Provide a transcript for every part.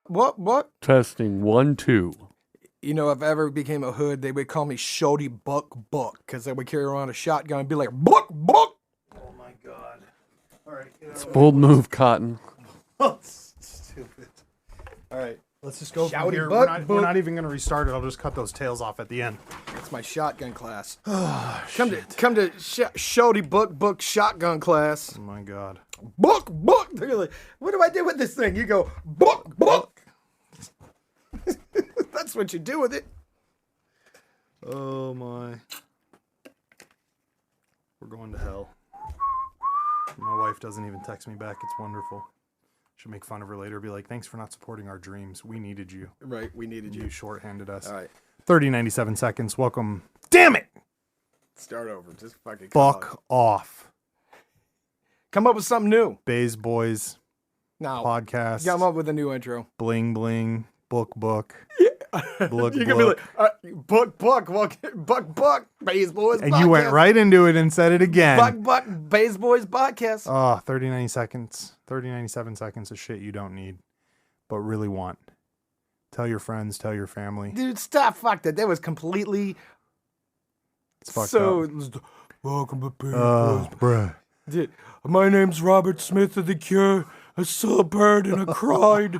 What? Testing 1, 2. You know, if I ever became a hood, they would call me Shorty Buck because I would carry around a shotgun and be like, Buck. Oh my God. All right. It's a bold move, Cotton. Stupid. All right. Let's just go from Shouty here. butt, We're not even going to restart it. I'll just cut those tails off at the end. That's my shotgun class. Come to Shorty Buck shotgun class. Oh, my God. Buck. They're like, what do I do with this thing? You go, Buck. That's what you do with it. Oh, my. We're going to hell. My wife doesn't even text me back. It's wonderful. Should make fun of her later. Be like, thanks for not supporting our dreams. We needed you. Right, we needed you. You shorthanded us. All right. 97 seconds. Welcome. Damn it! Start over. Just fucking Fuck off. Come up with something new. Bays Boys Now, podcast. come up with a new intro. Bling Bling. Book. Look, You're gonna be like, Buck, Bays Boys and podcast. you went right into it and said it again. Buck, Bays Boys podcast. 97 seconds of shit you don't need, but really want. Tell your friends, tell your family. Dude, stop. Fuck that. That was completely It's fucked so. up. Welcome to Bays Boys. Bruh. Dude, my name's Robert Smith of The Cure. I saw a bird and I cried.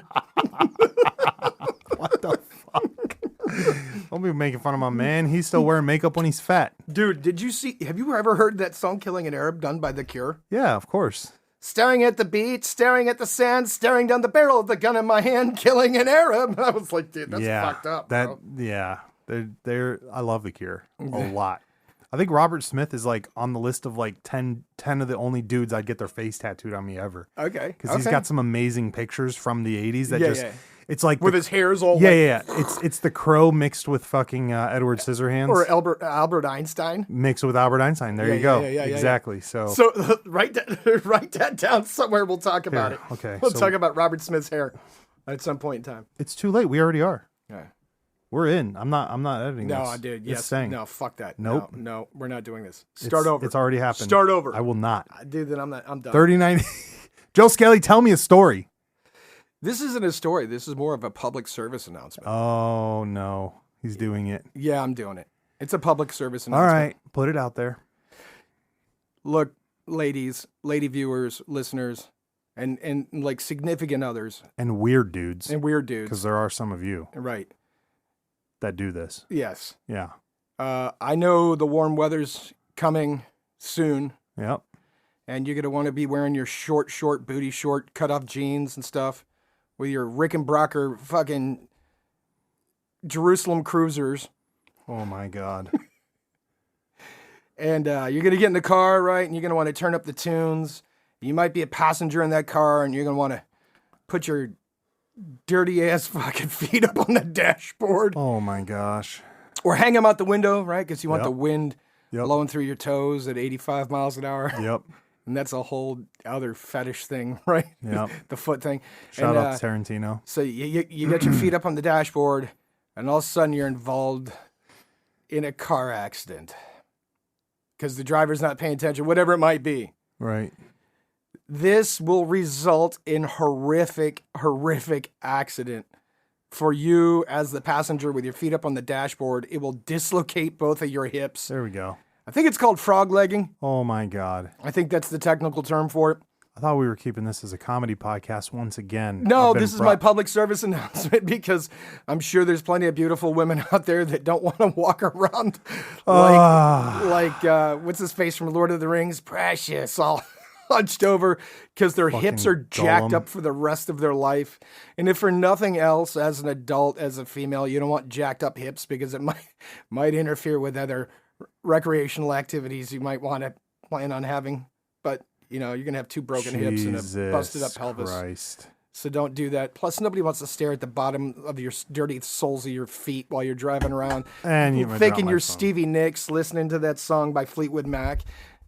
What the fuck? Don't be making fun of my man. He's still wearing makeup when he's fat. Dude, have you ever heard that song Killing an Arab done by The Cure? Yeah, of course. Staring at the beach, staring at the sand, staring down the barrel of the gun in my hand, killing an Arab. I was like, dude, that's fucked up, bro. They're I love The Cure a lot. I think Robert Smith is like on the list of like 10 of the only dudes I'd get their face tattooed on me ever. Okay. Because he's got some amazing pictures from the 80s that Yeah. it's like With his hair's all yeah. It's the Crow mixed with fucking Edward Scissorhands. Or Albert Einstein. Mixed with Albert Einstein. There you go. Yeah. Exactly. So write that down somewhere. We'll talk about it. Okay. We'll talk about Robert Smith's hair at some point in time. It's too late. We already are. Yeah. We're in. I'm not editing this. No, I did. It's Yes. staying. No, fuck that. Nope. No, we're not doing this. Start over. It's already happened. Start over. I will not. Dude, then I'm done. 39. Joe Skelly, tell me a story. This isn't a story. This is more of a public service announcement. Oh, no. He's doing it. Yeah, I'm doing it. It's a public service All announcement. right. Put it out there. Look, lady viewers, listeners, and like significant others And weird dudes. and weird dudes. Because there are some of you Right. that do this. Yes. Yeah. I know the warm weather's coming soon, Yep. and you're going to want to be wearing your short booty short cut-off jeans and stuff with your Rickenbacker fucking Jerusalem cruisers. Oh, my God. And you're going to get in the car, right? And you're going to want to turn up the tunes. You might be a passenger in that car, and you're going to want to put your dirty-ass fucking feet up on the dashboard. Oh, my gosh. Or hang them out the window, right? Because you want Yep. the wind Yep. blowing through your toes at 85 miles an hour. Yep. And that's a whole other fetish thing, right? Yep. The foot thing. Shout And, out to Tarantino. So you get your feet up on the dashboard, and all of a sudden you're involved in a car accident because the driver's not paying attention, whatever it might be. Right. This will result in horrific accident for you as the passenger with your feet up on the dashboard. It will dislocate both of your hips. There we go. I think it's called frog legging. Oh, my God. I think that's the technical term for it. I thought we were keeping this as a comedy podcast once again. No, I've been this is my public service announcement because I'm sure there's plenty of beautiful women out there that don't want to walk around like what's his face from Lord of the Rings? Precious, all hunched over because their hips are jacked Gollum. up for the rest of their life. And if for nothing else, as an adult, as a female, you don't want jacked up hips because it might interfere with other recreational activities you might want to plan on having. But you're going to have two broken hips and a busted up pelvis. Christ. So don't do that. Plus, nobody wants to stare at the bottom of your dirty soles of your feet while you're driving around. And you thinking you're Stevie Nicks listening to that song by Fleetwood Mac.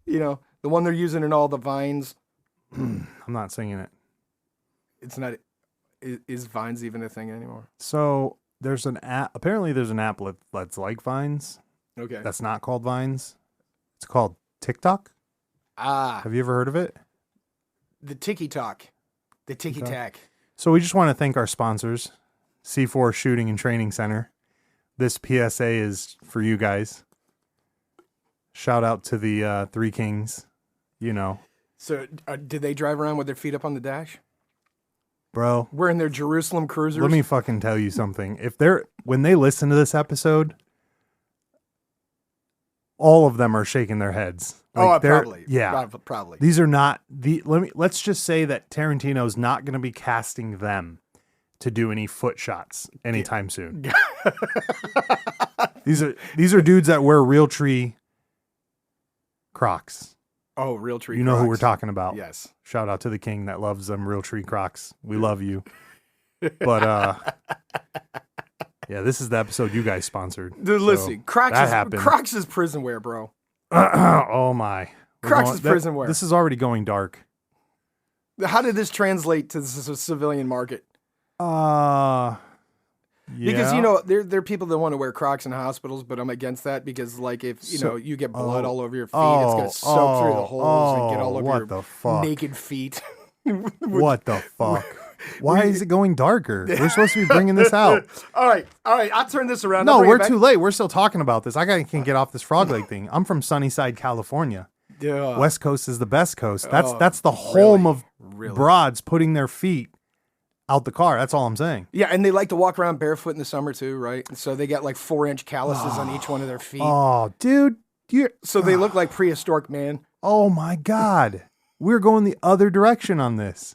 The one they're using in all the Vines. I'm not singing it. It's not. Is Vines even a thing anymore? So there's an app. Apparently, there's an app that's like Vines. Okay. That's not called Vines. It's called TikTok. Ah, Have you ever heard of it? the Tiki Talk. The ticky tack. So we just want to thank our sponsors, C4 Shooting and Training Center. This PSA is for you guys. Shout out to the Three Kings. You know, So, did they drive around with their feet up on the dash? bro. We're in their Jerusalem cruisers. Let me fucking tell you something. When they listen to this episode, all of them are shaking their heads. Probably. Yeah. Probably. These are not let's just say that Tarantino's not going to be casting them to do any foot shots anytime soon. These are dudes that wear Realtree Crocs. Oh, Realtree. You know who we're Crocs. talking about. Yes. Shout out to the king that loves them Realtree Crocs. We love you. But yeah, this is the episode you guys sponsored. Dude, listen, So, Crocs that is, happened. Crocs is prison wear, bro. Oh my. Crocs is prison wear. This is already going dark. How did this translate to the civilian market? Yeah. Because you know there are people that want to wear Crocs in hospitals, but I'm against that because like if you get blood all over your feet, it's gonna soak through the holes and get all over what your the fuck? naked feet. What the fuck? Why is it going darker? We're supposed to be bringing this out. All right, I'll turn this around. No, I'll bring it we're back. too late. We're still talking about this. can't get off this frog leg thing. I'm from Sunnyside, California. Yeah. West Coast is the best coast. That's Oh, that's the home of Really? broads putting their feet out the car. That's all I'm saying. Yeah, and they like to walk around barefoot in the summer too, right? And so they got like 4-inch calluses on each one of their feet. Oh, dude. So they look like prehistoric man. Oh my God. We're going the other direction on this.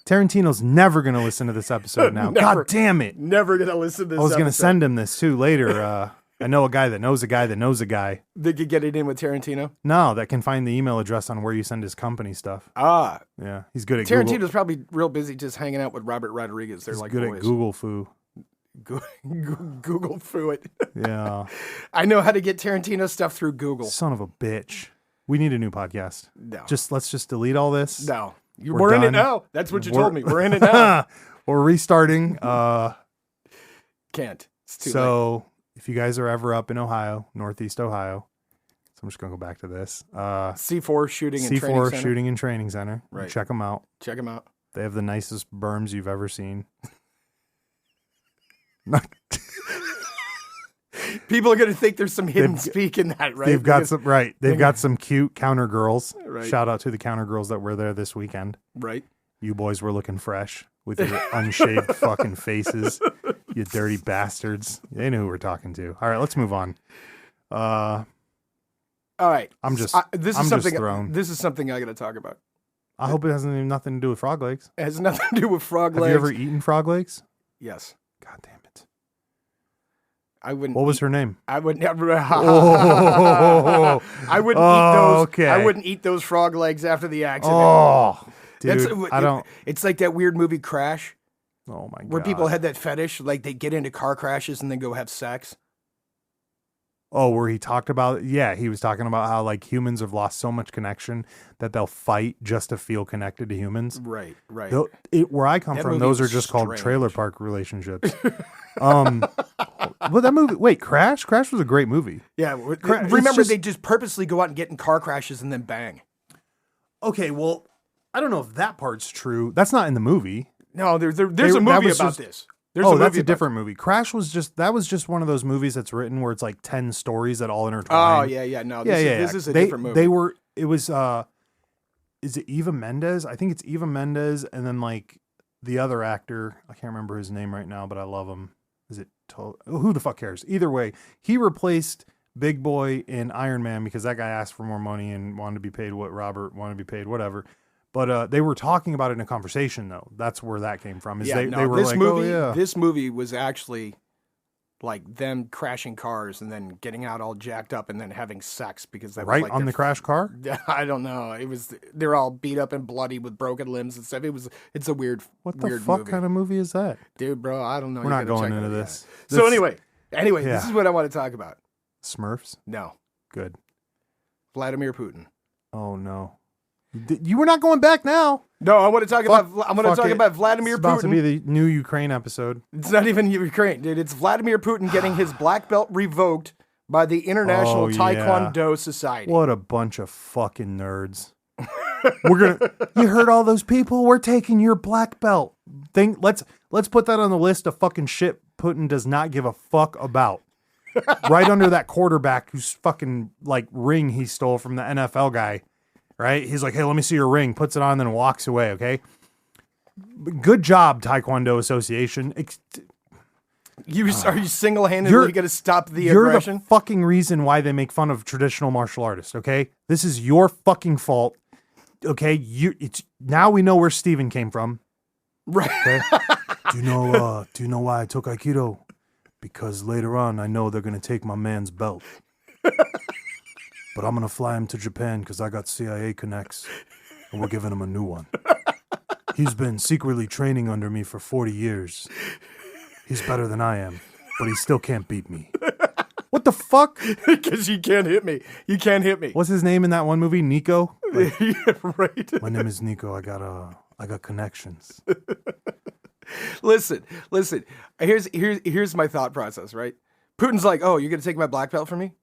Tarantino's never going to listen to this episode now. Never. God damn it. Never gonna listen to this. I was going to episode. send him this too later. I know a guy that knows a guy that knows a guy. They could get it in with Tarantino. No, that can find the email address on where you send his company stuff. Ah, Yeah, he's good at Tarantino's Google. probably real busy just hanging out with Robert Rodriguez. They're He's like good boys. at Google foo. Google through it. Yeah. I know how to get Tarantino stuff through Google. Son of a bitch. We need a new podcast. No, Let's just delete all this. no. We're We're in it done. now. That's what you told me. We're in it now. We're restarting. Can't. It's too late. So if you guys are ever up in Ohio, Northeast Ohio, so I'm just gonna go back to this. C4 shooting and training C4 center. Shooting and Training Center. Right. Check them out. Check them out. They have the nicest berms you've ever seen. People are gonna think there's some hidden speak in that, right? They've got Because- some right. They've got some cute counter girls. Right. Shout out to the counter girls that were there this weekend. right. You boys were looking fresh with your unshaved fucking faces. You dirty bastards. They knew who we're talking to. All right, let's move on. All right. I'm just this I'm is just something. thrown. This is something I got to talk about. I hope it hasn't even nothing to do with frog legs. It has nothing to do with frog Have legs. you ever eaten frog legs? Yes. God damn it. I wouldn't. What was her name? I would never. Oh, I wouldn't eat those. okay. I wouldn't eat those frog legs after the accident. Oh, dude, I don't. It's like that weird movie Crash, Oh my god. where people had that fetish, like they get into car crashes and then go have sex. Oh, where he talked about, yeah, he was talking about how like humans have lost so much connection that they'll fight just to feel connected to humans. Right. Right. Where I come That from, movie those are was just called strange. trailer park relationships. Well, that movie, wait, Crash? Crash was a great movie. Yeah. it's Remember, just- they just purposely go out and get in car crashes and then bang. Okay, well, I don't know if that part's true. That's not in the movie. No, there's a that movie was about just- this. There's Oh, a that's movie a about- different movie. Crash was just one of those movies that's written where it's like 10 stories that all Oh intertwine. yeah. No. Yeah, This is a they, different movie. It was is it Eva Mendes? I think it's Eva Mendes and then like the other actor, I can't remember his name right now, but I love him. Is it who the fuck cares? Either way, he replaced Big Boy in Iron Man because that guy asked for more money and wanted to be paid what Robert wanted to be paid, whatever. But they were talking about it in a conversation though. That's where that came from. Is they were this like, movie, oh yeah. this movie was actually like them crashing cars and then getting out all jacked up and then having sex because that was Right like on their the crash car? I don't know. It was they're all beat up and bloody with broken limbs and stuff. It's a weird, What the weird fuck movie. kind of movie is that? Dude, bro. I don't know. We're You not gotta going check into it out. this. So This- anyway, Yeah. this is what I want to talk about. Smurfs? No, Good. Vladimir Putin. Oh no. You were not going back now. No, I want to talk about. I want to Fuck talk it. about Vladimir It's about Putin. to be the new Ukraine episode. It's not even Ukraine, dude. It's Vladimir Putin getting his black belt revoked by the International Oh, yeah. Taekwondo Society. What a bunch of fucking nerds. You heard all those people? We're taking your black belt. Let's put that on the list of fucking shit Putin does not give a fuck about. Right under that quarterback whose fucking like ring he stole from the NFL guy. Right? He's like, hey, let me see your ring. Puts it on, then walks away. Okay. Good job, Taekwondo Association. Are you single-handedly You're- going to stop the You're aggression? the fucking reason why they make fun of traditional martial artists. Okay. This is your fucking fault. Okay. Now we know where Steven came from. Right. Okay. Do you know why I took Aikido? Because later on, I know they're going to take my man's belt. But I'm going to fly him to Japan because I got CIA connects and we're giving him a new one. He's been secretly training under me for 40 years. He's better than I am, but he still can't beat me. What the fuck? Because you can't hit me. You can't hit me. What's his name in that one movie? Nico? Like, Yeah, right. my name is Nico. I got connections. Listen. Here's my thought process, right? Putin's like, oh, you're going to take my black belt from me?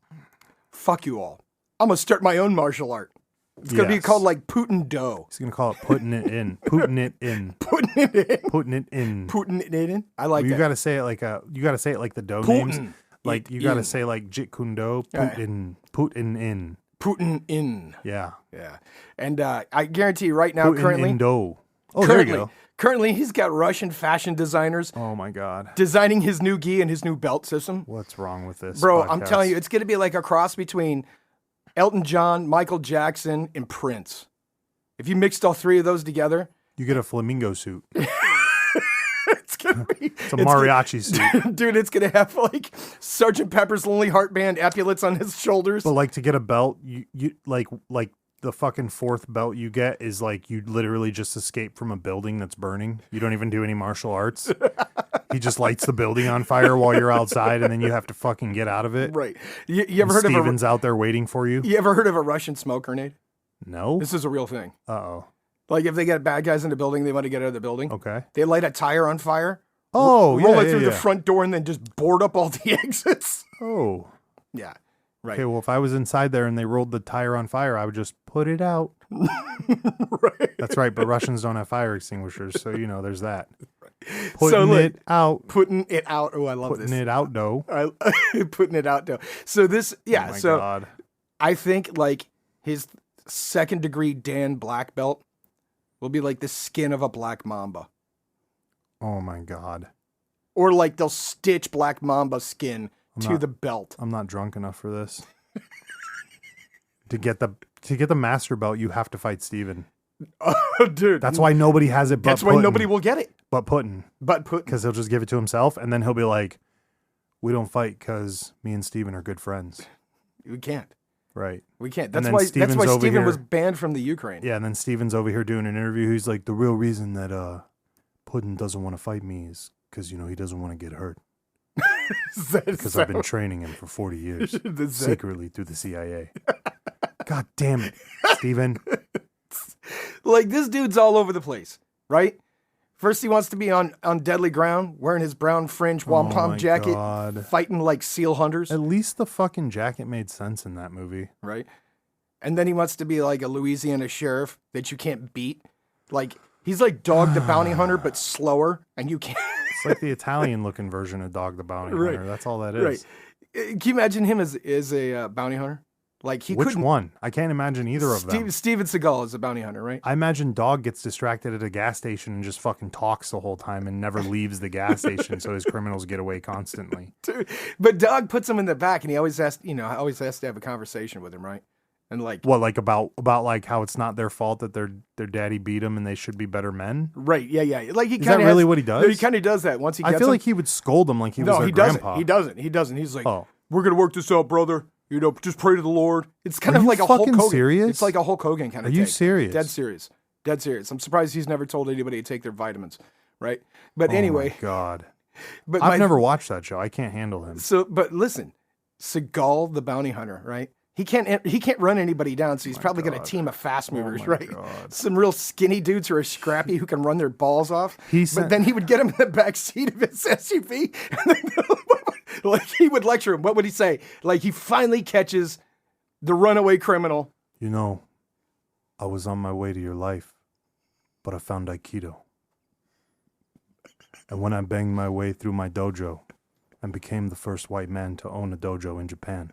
Fuck you all. I'm going to start my own martial art. It's going to be Yes. called like Putin Do. He's going to call it putting it in. Putting it in. Putting it in. Putting it in. Putting it in. I like You that. got to say it like the do names. Putin. Like you In. got to say like Jit Kundo. Yeah. Putin in. Putin in. Yeah. Yeah. And I guarantee you right now, Putin currently, in do. Oh, there you go. currently he's got Russian fashion designers Oh my God. designing his new gi and his new belt system. What's wrong with this? Bro, I'm podcast? telling you, it's going to be like a cross between Elton John, Michael Jackson, and Prince. If you mixed all three of those together, You get a flamingo suit. it's going to be... It's a mariachi suit. Dude, it's going to have like Sgt. Pepper's Lonely Heart Band epaulets on his shoulders. But like to get a belt, you like the fucking fourth belt you get is like you literally just escape from a building that's burning. You don't even do any martial arts. He just lights the building on fire while you're outside, and then you have to fucking get out of it. Right. You ever And heard Steven's out there waiting for you. you ever heard of a Russian smoke grenade? No. This is a real thing. Uh-oh. Like if they get bad guys in the building, they want to get out of the building. Okay. They light a tire on fire, Oh, roll yeah, it through yeah, the yeah. front door, and then just board up all the exits. Oh. Yeah. Right. Okay, well, if I was inside there and they rolled the tire on fire, I would just put it out. Right. That's right, but Russians don't have fire extinguishers, so, there's that. Putting So, look, it out. Putting it out. Oh, I love Putting this. it out, though. Putting it out, though. So this, yeah. Oh, my so God. I think like his second degree Dan black belt will be like the skin of a black mamba. Oh, my God. Or like they'll stitch black mamba skin I'm to not- the belt. I'm not drunk enough for this. To get the master belt, you have to fight Steven. Oh, dude. That's why nobody has it. But That's why nobody will get it. But Putin, But Putin. because he'll just give it to himself, and then he'll be like, "We don't fight because me and Steven are good friends." We can't. Right. We can't. And That's then why. Steven's That's why over Steven here. was banned from the Ukraine. Yeah, and then Steven's over here doing an interview. He's like, "The real reason that Putin doesn't want to fight me is because he doesn't want to get hurt because I've been training him for 40 years secretly through the CIA." God damn it, Steven. Like this dude's all over the place, right? First he wants to be on deadly ground, wearing his brown fringe Oh wampum my jacket, God. fighting like seal hunters, At least the fucking jacket made sense in that movie. right? And then he wants to be like a Louisiana sheriff that you can't beat. Like he's like Dog the Bounty Hunter, but slower, and you can't. It's like the Italian-looking version of Dog the Bounty Right. Hunter. That's all that is. Right? Can you imagine him as a bounty hunter? Like he Which couldn't. one? I can't imagine either of them. Steven Seagal is a bounty hunter, right? I imagine Dog gets distracted at a gas station and just fucking talks the whole time and never leaves the gas station, so his criminals get away constantly. Dude, but Dog puts him in the back, and he always has, always has to have a conversation with him, right? And like, What, like about like how it's not their fault that their daddy beat them and they should be better men? right, yeah. Like he Is kind that of really what he does? He kind of does that once he gets I feel him. like he would scold them like he was No, their he grandpa. doesn't. He doesn't. He's like, Oh. we're gonna work this out, brother. Just pray to the Lord. It's kind Are of you like a Hulk fucking Hogan. serious? It's like a Hulk Hogan kind of. Are you take. serious? Dead serious. Dead serious. I'm surprised he's never told anybody to take their vitamins, right? But Oh anyway, my God. but I've never watched that show. I can't handle him. So, but listen, Seagal, the bounty hunter, right? He can't run anybody down, so he's probably got a God. team of fast movers, my right? God. Some real skinny dudes who are scrappy who can run their balls off. He But sent- then he would get him in the back seat of his SUV, and then, like he would lecture him. What would he say? Like he finally catches the runaway criminal. I was on my way to your life, but I found Aikido. And when I banged my way through my dojo and became the first white man to own a dojo in Japan,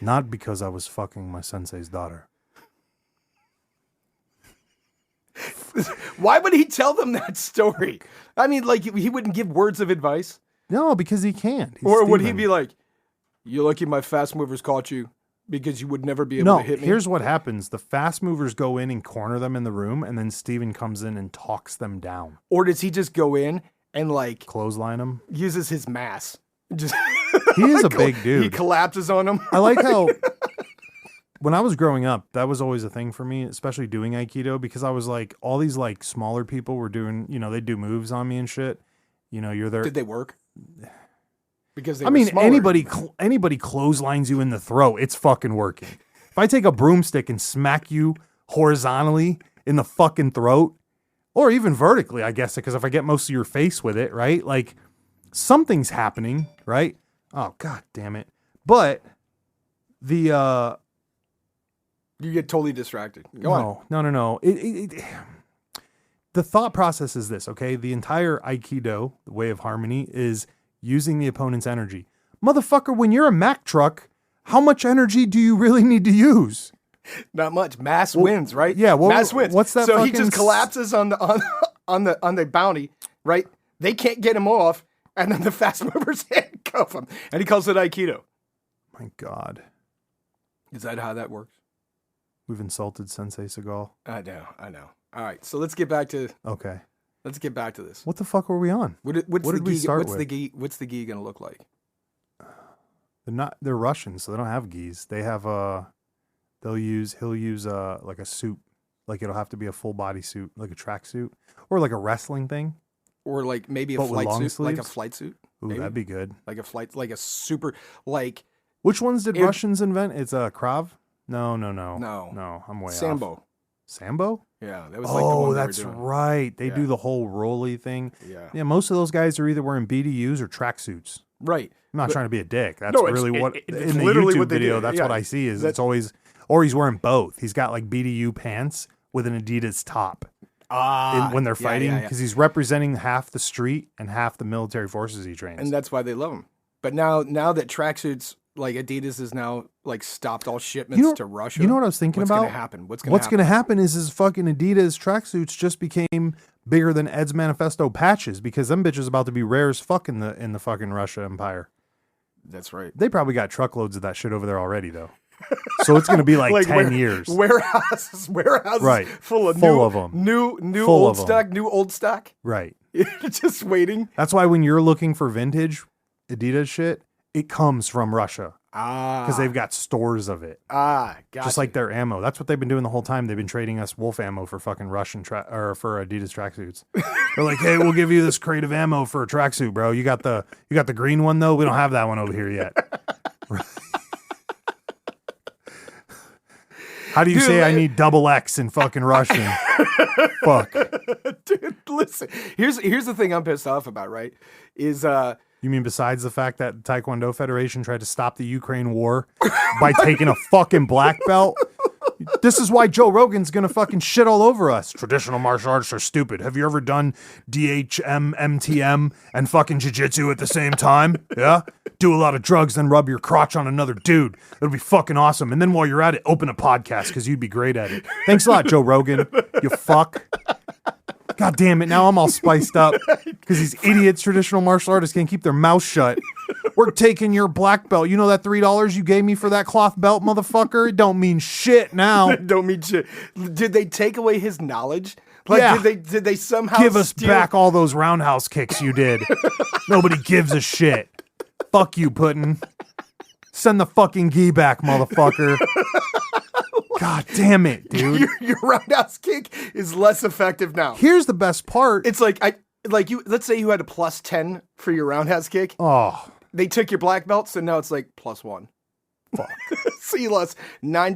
not because I was fucking my sensei's daughter. Why would he tell them that story? I mean, like, he wouldn't give words of advice. No, because he can't. He's Or would he Steven. be like, "You're lucky my fast movers caught you because you would never be able No, to hit me"? here's what happens. The fast movers go in and corner them in the room, and then Steven comes in and talks them down. Or does he just go in and, like, Clothesline them. uses his mass? Just He is a big dude. He collapses on him. I like how when I was growing up, that was always a thing for me, especially doing Aikido, because I was like, all these like smaller people were doing, they do moves on me and shit. You're there. Did they work? Because they I were mean, smaller. anybody clotheslines you in the throat, it's fucking working. If I take a broomstick and smack you horizontally in the fucking throat, or even vertically, I guess, because if I get most of your face with it, right? Like, something's happening, right? Oh, god damn it. But the You get totally distracted. Go on. No. The thought process is this, okay? The entire Aikido, the way of harmony, is using the opponent's energy. Motherfucker, when you're a Mack truck, how much energy do you really need to use? Not much. Mass wins, right? yeah, mass wins. what's that So he fucking just collapses on the bounty, right? They can't get him off, and then the fast movers handcuff him, and he calls it Aikido. My God. Is that how that works? We've insulted Sensei Seagal. I know. All right, so let's get back to Okay. this. What the fuck were we on? What's What the did we gi? start What's with? the gi? What's the gi gonna look like? They're Russian, so they don't have gis. They have he'll use like a suit. Like it'll have to be a full body suit, like a track suit. Or like a wrestling thing. Or like maybe a But with flight long suit, like a sleeves? flight suit, Ooh, Maybe. that'd be good. like a super, like Which ones did If- Russians invent? It's Krav? No. No. I'm way off. Sambo. Sambo? Yeah, that was like the one Oh, they were that's doing. right. They Yeah. do the whole rolly thing. Yeah, Yeah, most of those guys are either wearing BDUs or tracksuits. right. I'm not But- trying to be a dick. That's No, it's- really what it's in the literally YouTube what they video. do. That's Yeah. what I see. Is That- it's always, or he's wearing both. He's got like BDU pants with an Adidas top when they're fighting yeah. because he's representing half the street and half the military forces he trains. And that's why they love him. But now that tracksuits, like Adidas is now like stopped all shipments to Russia. You know what I was thinking What's about? gonna happen? What's What's gonna going to happen is fucking Adidas tracksuits just became bigger than Ed's Manifesto patches because them bitches about to be rare as fuck in the fucking Russia Empire. That's right. They probably got truckloads of that shit over there already though. So it's going to be like 10 years. Warehouses Right. full of Full new, of 'em. new Full old of 'em. stock, new old stock. Right. Just waiting. That's why when you're looking for vintage Adidas shit, it comes from Russia because they've got stores of it. Gotcha. Just like their ammo. That's what they've been doing the whole time. They've been trading us wolf ammo for fucking Russian or for Adidas tracksuits. They're like, hey, we'll give you this crate of ammo for a tracksuit, bro. You got the green one though. We don't have that one over here yet. How do you Dude, say I man. need double X in fucking Russian? Fuck. Dude, listen. Here's the thing I'm pissed off about, right? Is You mean besides the fact that the Taekwondo Federation tried to stop the Ukraine war by taking a fucking black belt? This is why Joe Rogan's gonna fucking shit all over us. Traditional martial arts are stupid. Have you ever done DHM, MTM, and fucking jiu-jitsu at the same time? Yeah? Do a lot of drugs, then rub your crotch on another dude. It'll be fucking awesome. And then while you're at it, open a podcast because you'd be great at it. Thanks a lot, Joe Rogan. You fuck. God damn it, now I'm all spiced up because these idiots, traditional martial artists, can't keep their mouth shut. We're taking your black belt. You know that $3 you gave me for that cloth belt, motherfucker? It don't mean shit now. don't mean shit. Did they take away his knowledge? Like, Yeah. did they somehow Give us steal- back all those roundhouse kicks you did. Nobody gives a shit. Fuck you, Putin. Send the fucking gi back, motherfucker. God damn it, dude. your roundhouse kick is less effective now? Here's the best part. It's like you. Let's say you had a +10 for your roundhouse kick. Oh, They took your black belt, so now it's like +1. fuck. So you lost 9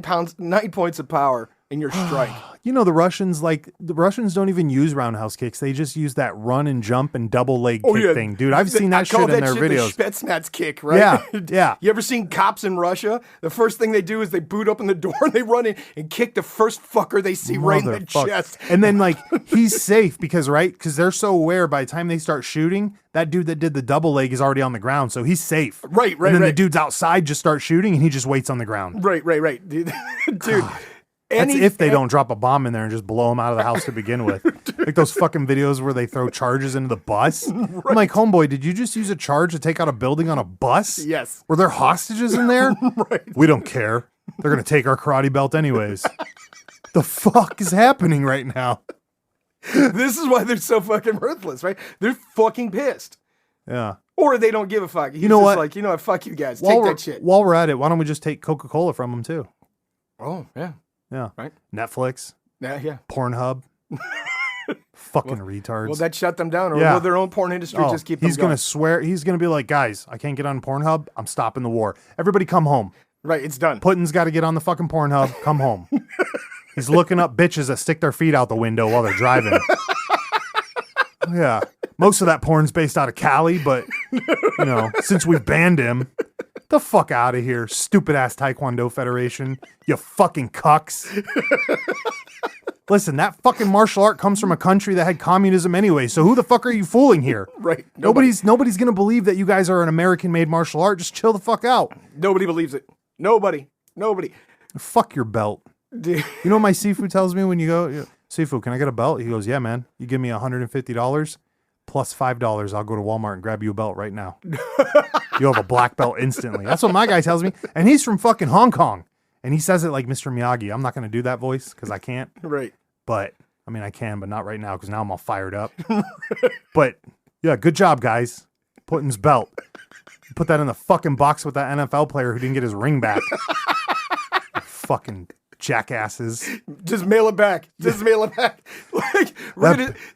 points of power in your strike. You know, the Russians don't even use roundhouse kicks. They just use that run and jump and double leg kick thing, dude. I've seen that shit in their videos. The Spetsnaz kick, right? Yeah. You ever seen cops in Russia? The first thing they do is they boot open the door and they run in and kick the first fucker they see right in the chest. And then like he's safe because they're so aware by the time they start shooting, that dude that did the double leg is already on the ground, so he's safe. Right. And then the dudes outside just start shooting and he just waits on the ground. Right. Dude. That's if they don't drop a bomb in there and just blow them out of the house to begin with. Like those fucking videos where they throw charges into the bus. Right. I'm like, homeboy, did you just use a charge to take out a building on a bus? Yes. Were there hostages in there? Right. We don't care. They're going to take our karate belt anyways. The fuck is happening right now? This is why they're so fucking ruthless, right? They're fucking pissed. Yeah. Or they don't give a fuck. He's you know just what? Like, you know what? Fuck you guys. Take that shit. While we're at it, why don't we just take Coca-Cola from them too? Oh, yeah. Yeah. Right. Netflix. Yeah. Pornhub. Fucking retards. Will that shut them down? Or will their own porn industry just keep them He's going to swear. He's going to be like, guys, I can't get on Pornhub. I'm stopping the war. Everybody come home. Right. It's done. Putin's got to get on the fucking Pornhub. Come home. He's looking up bitches that stick their feet out the window while they're driving. Yeah. Most of that porn's based out of Cali, but, you know, since we've banned him, the fuck out of here, stupid ass Taekwondo Federation, you fucking cucks. Listen, that fucking martial art comes from a country that had communism anyway, so who the fuck are you fooling here? Right. Nobody's going to believe that you guys are an American-made martial art. Just chill the fuck out. Nobody believes it. Nobody. Fuck your belt. Dude. You know what my seafood tells me when you go, Seafood, can I get a belt? He goes, yeah, man. You give me $150 plus $5. I'll go to Walmart and grab you a belt right now. You'll have a black belt instantly. That's what my guy tells me. And he's from fucking Hong Kong. And he says it like Mr. Miyagi. I'm not going to do that voice because I can't. Right. But, I mean, I can, but not right now because now I'm all fired up. But, yeah, good job, guys. Putin's belt. Put that in the fucking box with that NFL player who didn't get his ring back. Fucking jackasses. Just mail it back. Like,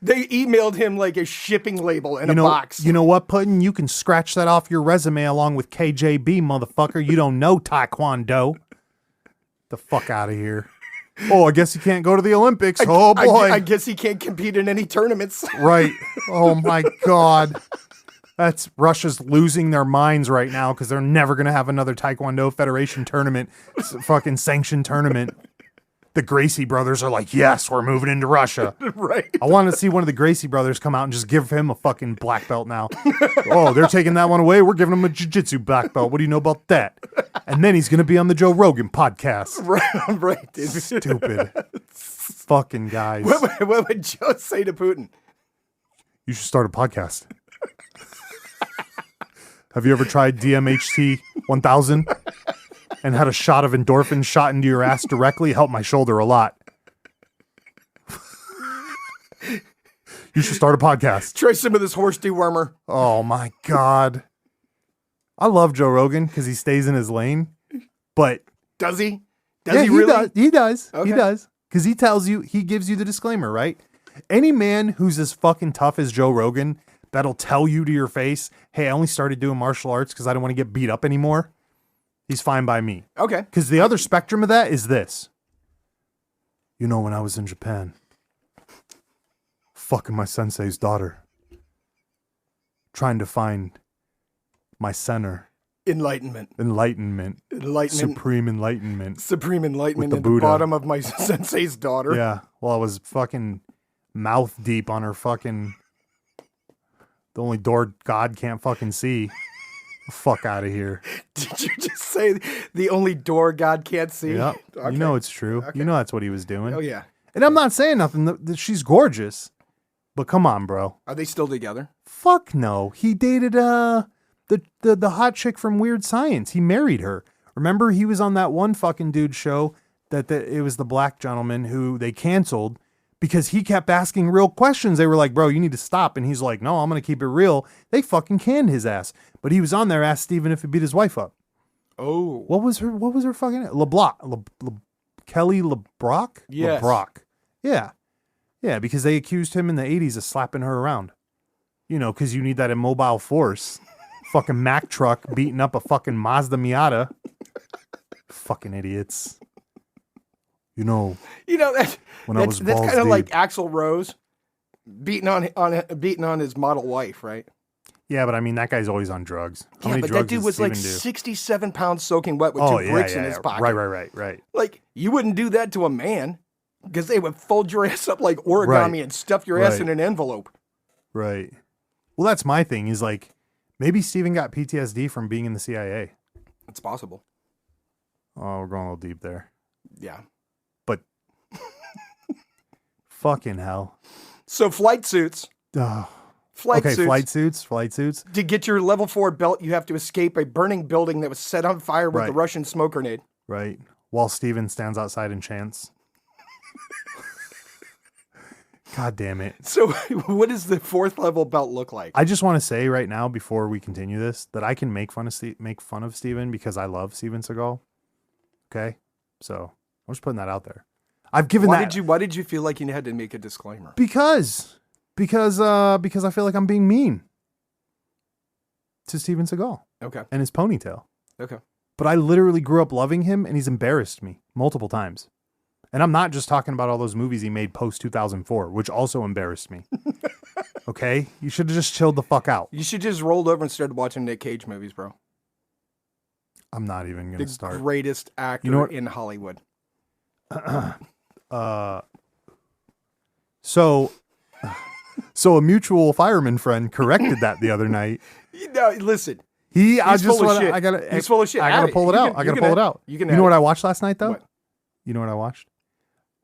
they emailed him like a shipping label in a box. You know what, Putin? You can scratch that off your resume along with KJB, motherfucker. You don't know Taekwondo. The fuck out of here. Oh, I guess you can't go to the Olympics. Oh, boy. I guess he can't compete in any tournaments. Right. Oh, my God. That's Russia's losing their minds right now because they're never going to have another Taekwondo Federation tournament, fucking sanctioned tournament. The Gracie brothers are like, yes, we're moving into Russia. Right. I want to see one of the Gracie brothers come out and just give him a fucking black belt now. Oh, they're taking that one away. We're giving him a jiu-jitsu black belt. What do you know about that? And then he's going to be on the Joe Rogan podcast. Right. Dude. Stupid. Fucking guys. What would Joe say to Putin? You should start a podcast. Have you ever tried DMHT 1000 and had a shot of endorphin shot into your ass directly? Helped my shoulder a lot. You should start a podcast. Try some of this horse dewormer. Oh my God. I love Joe Rogan because he stays in his lane, but does he? He really? He does. Okay. He does. Because he gives you the disclaimer, right? Any man who's as fucking tough as Joe Rogan that'll tell you to your face, hey, I only started doing martial arts because I don't want to get beat up anymore. He's fine by me. Okay. Because the other spectrum of that is this. You know, when I was in Japan, fucking my sensei's daughter, trying to find my center. Enlightenment. Supreme enlightenment. Supreme enlightenment With in the Buddha. the bottom of my sensei's daughter. Yeah. Well, I was fucking mouth deep on her fucking... The only door God can't fucking see. Fuck out of here. Did you just say the only door God can't see? Yeah. Okay. You know it's true. Okay. You know that's what he was doing. Oh, yeah. And I'm not saying nothing. She's gorgeous. But come on, bro. Are they still together? Fuck no. He dated the hot chick from Weird Science. He married her. Remember he was on that one fucking dude show that it was the black gentleman who they canceled because he kept asking real questions. They were like, bro, you need to stop. And he's like, no, I'm going to keep it real. They fucking canned his ass. But he was on there, asked Steven if he beat his wife up. Oh. What was her fucking name? LeBlanc. Kelly LeBrock? Yes. LeBrock. Yeah. Yeah, because they accused him in the 80s of slapping her around. You know, because you need that immobile force. Fucking Mack truck beating up a fucking Mazda Miata. Fucking idiots. You know, That when I was that's balls kind of deep. like Axl Rose beating on his model wife, right? Yeah, but I mean, that guy's always on drugs. How many but drugs that dude does was like Steven do? 67 pounds soaking wet with Oh, two yeah, bricks yeah, in his yeah. pocket. Right. Like, you wouldn't do that to a man because they would fold your ass up like origami Right. and stuff your ass Right. in an envelope. Right. Well, that's my thing is like, maybe Steven got PTSD from being in the CIA. It's possible. Oh, we're going a little deep there. Yeah. But fucking hell. So flight suits. Ugh. Flight Okay, suits. flight suits. To get your level 4 belt, you have to escape a burning building that was set on fire with Right. the Russian smoke grenade. Right. While Steven stands outside and chants. God damn it. So what does the 4th level belt look like? I just want to say right now, before we continue this, that I can make fun of Steven because I love Steven Seagal. Okay? So I'm just putting that out there. I've given Why that did you feel like you had to make a disclaimer? because I feel like I'm being mean to Steven Seagal Okay. and his ponytail. Okay. But I literally grew up loving him, and he's embarrassed me multiple times. And I'm not just talking about all those movies he made post 2004, which also embarrassed me. Okay? You should have just chilled the fuck out. You should just rolled over and started watching Nick Cage movies, bro. I'm not even going The to start. greatest actor You know what? in Hollywood. So a mutual fireman friend corrected that the other night. Listen. I He's just full of want shit. I gotta He's full of shit. I Add gotta it. pull it You out. can- I you gotta can pull it add- out. you can You add know what it. I watched last night though? What? You know what I watched?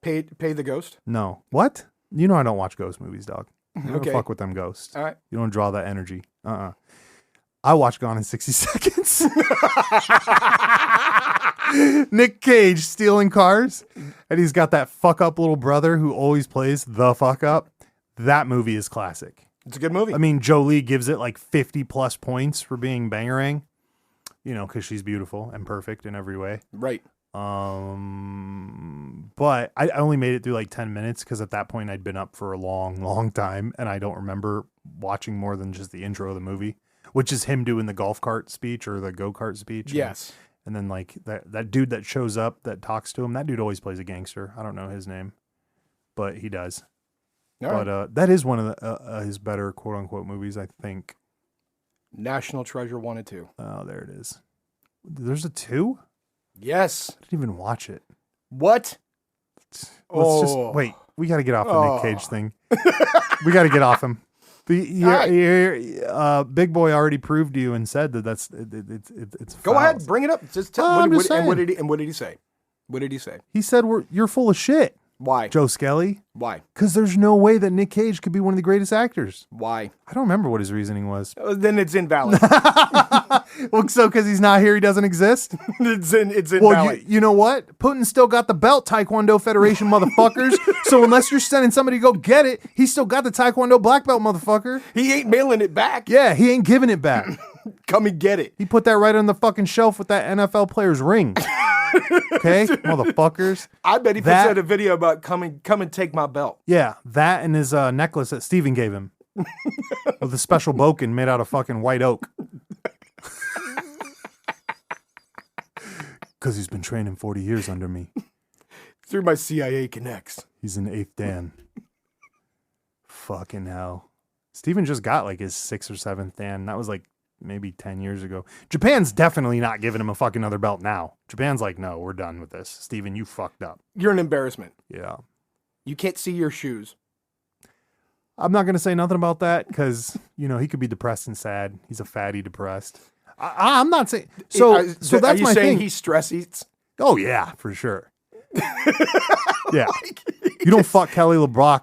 Pay the ghost. No. What? You know I don't watch ghost movies, dog. You don't Okay. fuck with them ghosts. All right. You don't draw that energy. I watched Gone in 60 Seconds. Nick Cage stealing cars, and he's got that fuck up little brother who always plays the fuck up. That movie is classic. It's a good movie. I mean, Jolie gives it like 50 plus points for being bangerang, because she's beautiful and perfect in every way. Right. But I only made it through like 10 minutes because at that point I'd been up for a long, long time, and I don't remember watching more than just the intro of the movie, which is him doing the golf cart speech or the go-kart speech. Yes. And then like that dude that shows up that talks to him, that dude always plays a gangster. I don't know his name, but he does. All right. But that is one of his better quote unquote movies, I think. National Treasure 1 and 2. Oh, there it is. There's a 2? Yes. I didn't even watch it. What? Let's just Oh. wait. We got to get off the Oh. Nick Cage thing. We got to get off him. Big Boy already proved to you and said that it's Go foul. ahead, bring it up. Just tell. I'm just and what saying. did he say? What did he say? He said you're full of shit, Why? Joe Skelly, Why? because there's no way that Nick Cage could be one of the greatest actors. Why? I don't remember what his reasoning was. Then it's invalid. Well, so because he's not here, he doesn't exist. It's Well, invalid. you know what? Putin's still got the belt, Taekwondo Federation motherfuckers. So unless you're sending somebody to go get it, he's still got the Taekwondo black belt, motherfucker. He ain't mailing it back. Yeah, he ain't giving it back. Come and get it. He put that right on the fucking shelf with that NFL player's ring. Okay, motherfuckers. I bet he That- puts out a video about come and take my belt. Yeah, that and his necklace that Steven gave him with a special boken made out of fucking white oak. Because he's been training 40 years under me. Through my CIA connects. He's an 8th Dan. Fucking hell. Steven just got like his 6th or 7th Dan. That was like maybe 10 years ago. Japan's definitely not giving him a fucking other belt now. Japan's like, no, we're done with this. Steven, you fucked up. You're an embarrassment. Yeah. You can't see your shoes. I'm not going to say nothing about that because, he could be depressed and sad. He's a fatty depressed. I'm not saying. So are that's you my saying thing. he stress eats? Oh, yeah, for sure. Yeah. You don't fuck Kelly LeBlanc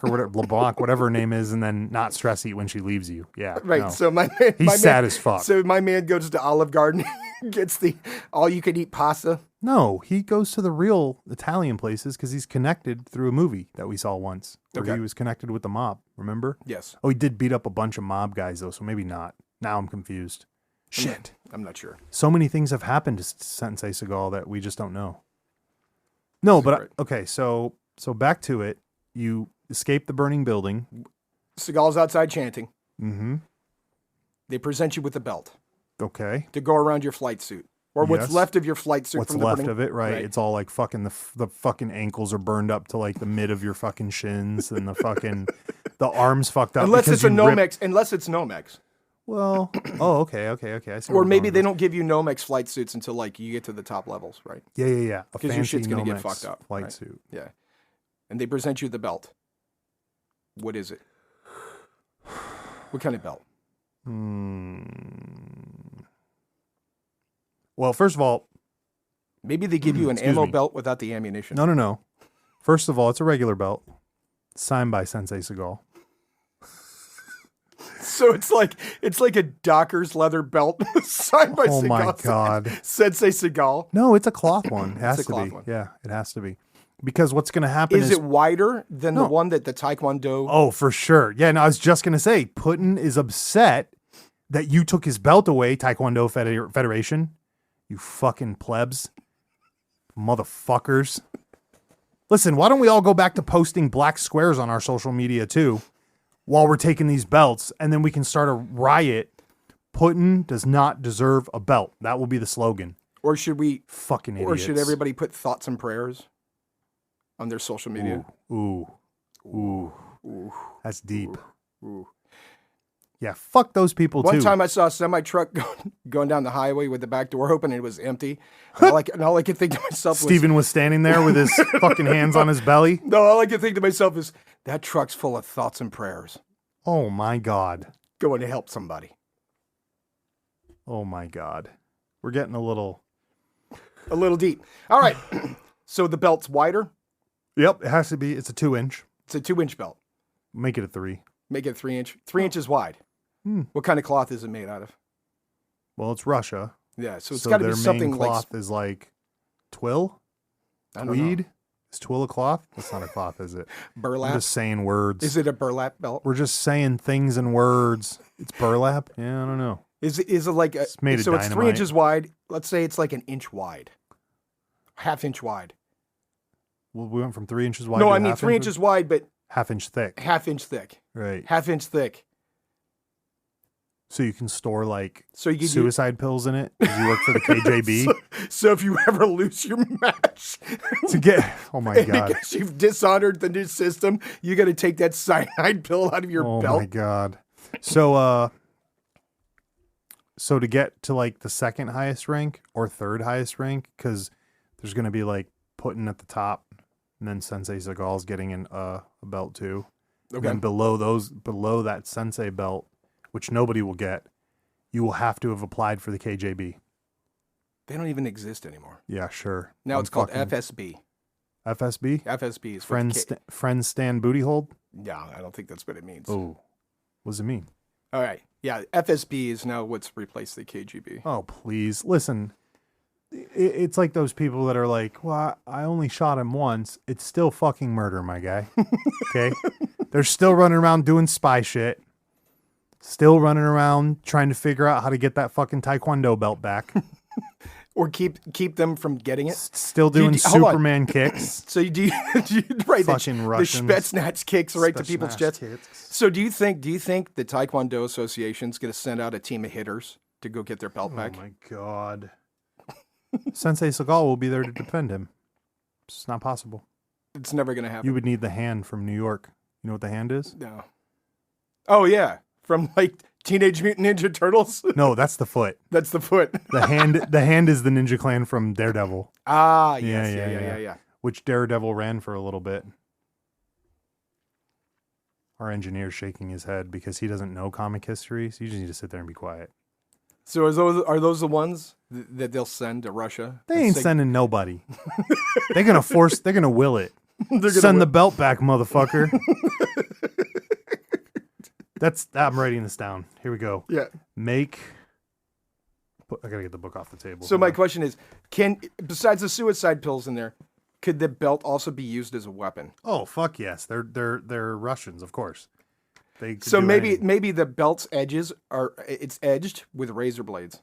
or whatever her name is, and then not stress eat when she leaves you. Yeah. Right. no. So my man, He's sad as fuck. So my man goes to Olive Garden, gets the all you can eat pasta. No, he goes to the real Italian places because he's connected through a movie that we saw once where Okay. he was connected with the mob. Remember? Yes. Oh, he did beat up a bunch of mob guys, though, so maybe not. Now I'm confused. Shit. I'm not sure. So many things have happened to Sensei Seagal that we just don't know. No, but Secret. okay, so back to it. You escape the burning building. Seagal's outside chanting. Mm-hmm. They present you with a belt Okay. to go around your flight suit or what's Yes. left of your flight suit What's from the left burning- of it, right? It's all like fucking the fucking ankles are burned up to like the mid of your fucking shins, and the fucking the arms fucked up. Unless because it's a you ripped- Nomex, unless it's Nomex. Well, oh, okay. I see where Or we're maybe going they with don't give you Nomex flight suits until like you get to the top levels, right? this. Yeah. A 'Cause your fancy shit's gonna get Nomex fucked up, flight right? suit. Yeah. And they present you the belt. What is it? What kind of belt? Well, first of all, Maybe they give you an Excuse ammo me. belt without the ammunition. no. First of all, it's a regular belt, signed by Sensei Seagal. So it's like a Dockers leather belt signed by Oh my Seagal. God. Sensei Seagal. No, it's a cloth one. It has It's a to cloth be. one. Yeah, it has to be. Because what's going to happen Is it wider than the No. one that the Taekwondo? Oh, for sure. Yeah, no, I was just going to say, Putin is upset that you took his belt away, Taekwondo Federation. You fucking plebs. Motherfuckers. Listen, why don't we all go back to posting black squares on our social media too while we're taking these belts, and then we can start a riot. Putin does not deserve a belt. That will be the slogan. Or should we? Fucking idiots. Or should everybody put thoughts and prayers on their social media? Ooh. That's deep. Yeah, fuck those people One too. time I saw a semi truck going down the highway with the back door open and it was empty. And all I could think to myself was, Steven was standing there with his fucking hands on his belly. no, all I could think to myself is that truck's full of thoughts and prayers Oh my God. going to help somebody. Oh my God. We're getting a little. A little deep. All right. So the belt's wider. Yep, it has to be. It's a 2-inch. It's a 2-inch belt. Make it a 3. Make it 3-inch. 3 inches wide. What kind of cloth is it made out of? Well, it's Russia. Yeah, so it's So got to their be something main like cloth is like twill? I don't know, Tweed? Is twill a cloth? That's not a cloth, is it? I'm burlap. just saying words. Is it a burlap belt? We're just saying things and words. It's burlap? Yeah, I don't know. Is it like a, It's made of so it's 3 dynamite. inches wide. Let's say it's like an inch wide, half-inch wide. Well, we went from 3 inches wide No, to I mean half 3 inch? inches wide, but Half-inch thick. half-inch thick. Right. Half-inch thick. So you can store like So you could suicide pills in it because you work for the KJB so if you ever lose your match, to get. Oh my God. because you've dishonored the new system, you got to take that cyanide pill out of your Oh belt. my God. So so to get to like the second highest rank or third highest rank, because there's going to be like Putin at the top, and then Sensei Seagal's getting a belt too. And Okay. then below that Sensei belt, which nobody will get, you will have to have applied for the KJB. They don't even exist anymore. Yeah, sure. Now I'm it's called fucking- FSB. FSB. FSB is Friends stand booty hold. Yeah, I don't think that's what it means. Oh, what does it mean? All right. Yeah, FSB is now what's replaced the KGB. Oh, please. Listen, it's like those people that are like, well, I only shot him once. It's still fucking murder, my guy. Okay? They're still running around doing spy shit. Still running around trying to figure out how to get that fucking Taekwondo belt back. Or keep them from getting it. Still doing hold on. Superman kicks. So you do right Fucking the Russians. Spetsnaz kicks right to people's Spetsnaz jets. kicks. So do you think the Taekwondo Association's going to send out a team of hitters to go get their belt back? Oh my God. Sensei Seagal will be there to defend him. It's not possible. It's never going to happen. You would need the hand from New York. You know what the hand is? No. Oh yeah, from like Teenage Mutant Ninja Turtles. No, that's the foot. That's the foot. The hand is the Ninja Clan from Daredevil, Ah, yes, Yeah. yeah. which Daredevil ran for a little bit. Our engineer's shaking his head because he doesn't know comic history, so you just need to sit there and be quiet. So are those the ones that they'll send to Russia? They ain't sending nobody. They're gonna will it. Send the belt back, motherfucker. I'm writing this down. Here we go. Yeah. I gotta get the book off the table. So Hold my on. question is, besides the suicide pills in there, could the belt also be used as a weapon? Oh fuck yes, they're Russians, of course. They could So do anything. maybe the belt's edges it's edged with razor blades.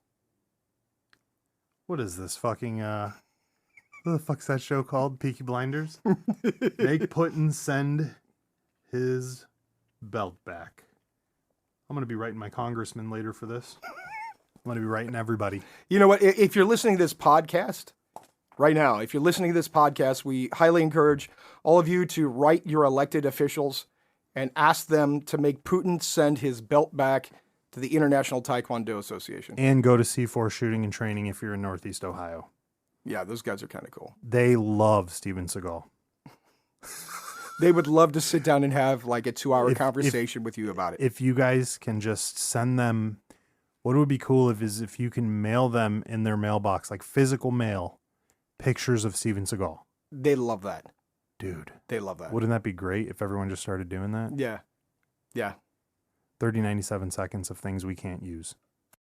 What is this fucking what the fuck's that show called? Peaky Blinders? Make Putin send his belt back. I'm gonna be writing my congressman later for this. I'm going to be writing everybody. You know what? If you're listening to this podcast right now, if you're listening to this podcast, we highly encourage all of you to write your elected officials and ask them to make Putin send his belt back to the International Taekwondo Association. And go to C4 shooting and training if you're in Northeast Ohio. Yeah, those guys are kind of cool. They love Steven Seagal. They would love to sit down and have like a 2-hour If- conversation with you about it. If you guys can just send them, what would be cool if you can mail them in their mailbox, like physical mail, pictures of Steven Seagal. They love that. Dude, They love that. wouldn't that be great if everyone just started doing that? Yeah. Yeah. 30, 97 seconds of things we can't use.